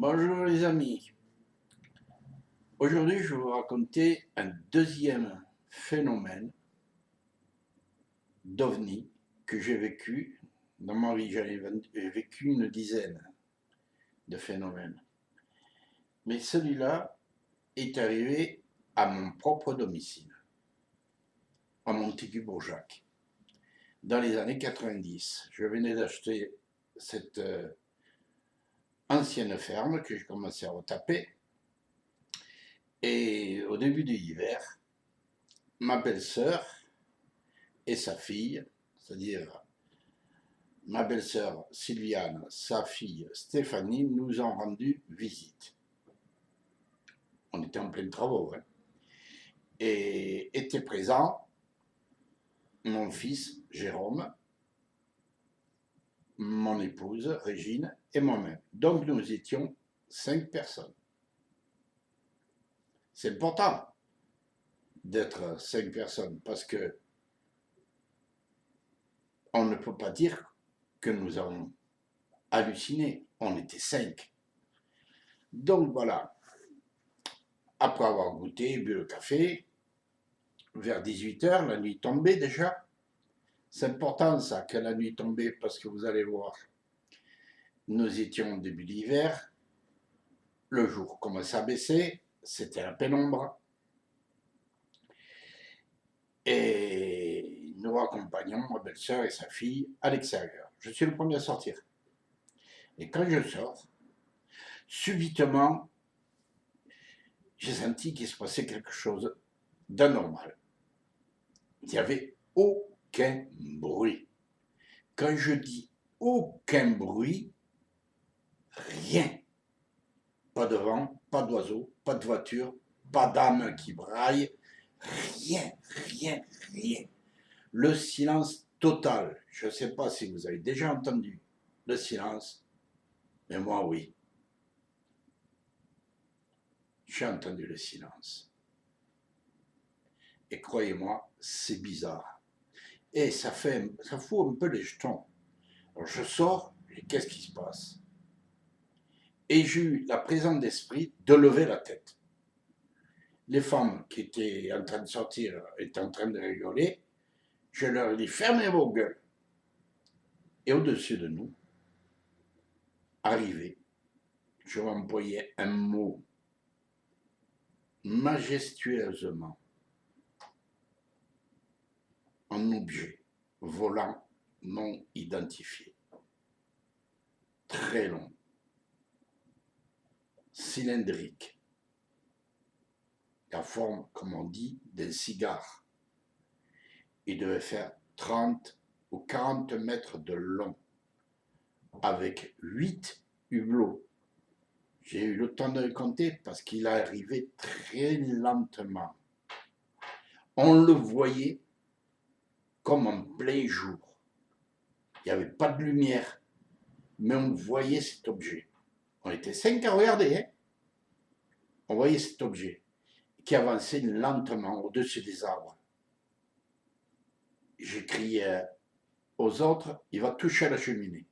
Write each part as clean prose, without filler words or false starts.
Bonjour les amis, aujourd'hui je vais vous raconter un deuxième phénomène d'OVNI que j'ai vécu dans ma vie. J'en ai vécu une dizaine de phénomènes. Mais celui-là est arrivé à mon propre domicile, à Montaigu-Bourjac, dans les années 90. Je venais d'acheter cette ancienne ferme que j'ai commencé à retaper. Et au début de l'hiver, ma belle-sœur et sa fille, c'est-à-dire ma belle-sœur Sylviane, sa fille Stéphanie, nous ont rendu visite. On était en plein travaux, hein. Et était présent mon fils Jérôme, mon épouse Régine et moi-même. Donc nous étions 5 personnes. C'est important d'être 5 personnes parce que on ne peut pas dire que nous avons halluciné. On était 5. Donc voilà, après avoir goûté, bu le café, vers 18 h, la nuit tombait déjà. C'est important ça, que la nuit tombait, parce que vous allez voir, nous étions au début d'hiver, le jour commençait à baisser, c'était la pénombre, et nous accompagnons ma belle-sœur et sa fille à l'extérieur. Je suis le premier à sortir. Et quand je sors, subitement, j'ai senti qu'il se passait quelque chose d'anormal. Il n'y avait aucun bruit. Quand je dis aucun bruit, rien. Pas de vent, pas d'oiseaux, pas de voiture, pas d'âme qui braille. Rien, rien, rien. Le silence total. Je ne sais pas si vous avez déjà entendu le silence, mais moi oui. J'ai entendu le silence. Et croyez-moi, c'est bizarre. Et ça fout un peu les jetons. Alors je sors, et qu'est-ce qui se passe? Et j'ai eu la présence d'esprit de lever la tête. Les femmes qui étaient en train de sortir étaient en train de rigoler. Je leur ai dit, fermez vos gueules. Et au-dessus de nous, arrivé, je vais employer un mot majestueusement, un objet volant non identifié, très long, cylindrique, la forme, comme on dit, d'un cigare. Il devait faire 30 ou 40 mètres de long, avec 8 hublots. J'ai eu le temps de le compter parce qu'il arrivait très lentement. On le voyait comme en plein jour. Il n'y avait pas de lumière, mais on voyait cet objet. On était 5 à regarder, hein. On voyait cet objet qui avançait lentement au-dessus des arbres. J'ai crié aux autres, il va toucher à la cheminée.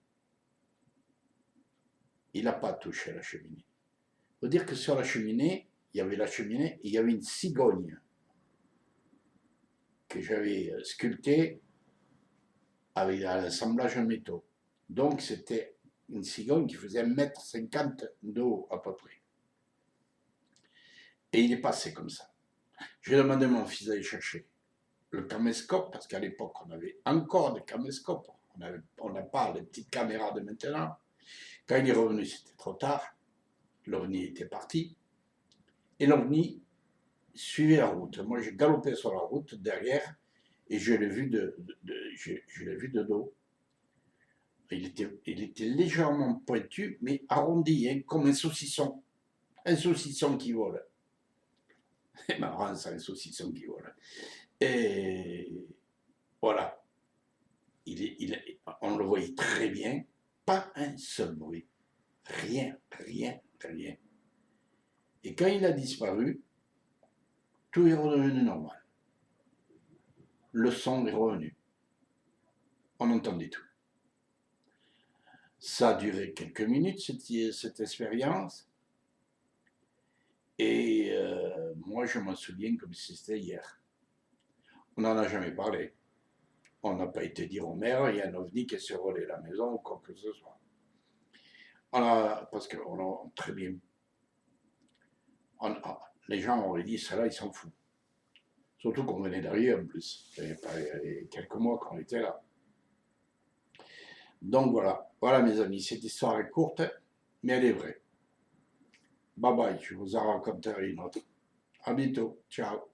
Il n'a pas touché à la cheminée. Il faut dire que sur la cheminée, il y avait la cheminée et il y avait une cigogne que j'avais sculptée avec un assemblage en métaux. Donc c'était une cigogne qui faisait 1,50 m de haut à peu près. Et il est passé comme ça. J'ai demandé à mon fils d'aller chercher le caméscope, parce qu'à l'époque on avait encore des caméscopes. On n'a pas les petites caméras de maintenant. Quand il est revenu, c'était trop tard. L'OVNI était parti. Et l'OVNI suivait la route. Moi, j'ai galopé sur la route derrière et je l'ai vu de dos. Il était légèrement pointu, mais arrondi, hein, comme un saucisson. Un saucisson qui vole. C'est marrant, ça, un saucisson qui vole. Et voilà. On le voyait très bien. Pas un seul bruit. Rien, rien, rien. Et quand il a disparu, tout est redevenu normal. Le son est revenu. On entendait tout. Ça a duré quelques minutes, cette expérience. Et moi, je m'en souviens comme si c'était hier. On n'en a jamais parlé. On n'a pas été dire au maire, il y a un ovni qui s'est volé la maison ou quoi que ce soit. Parce qu'on a très bien. Les gens auraient dit, ça là, ils s'en foutent. Surtout qu'on venait d'arriver en plus. Il y a quelques mois qu'on était là. Donc voilà. Voilà mes amis, cette histoire est courte, mais elle est vraie. Bye bye, je vous en raconterai une autre. À bientôt. Ciao.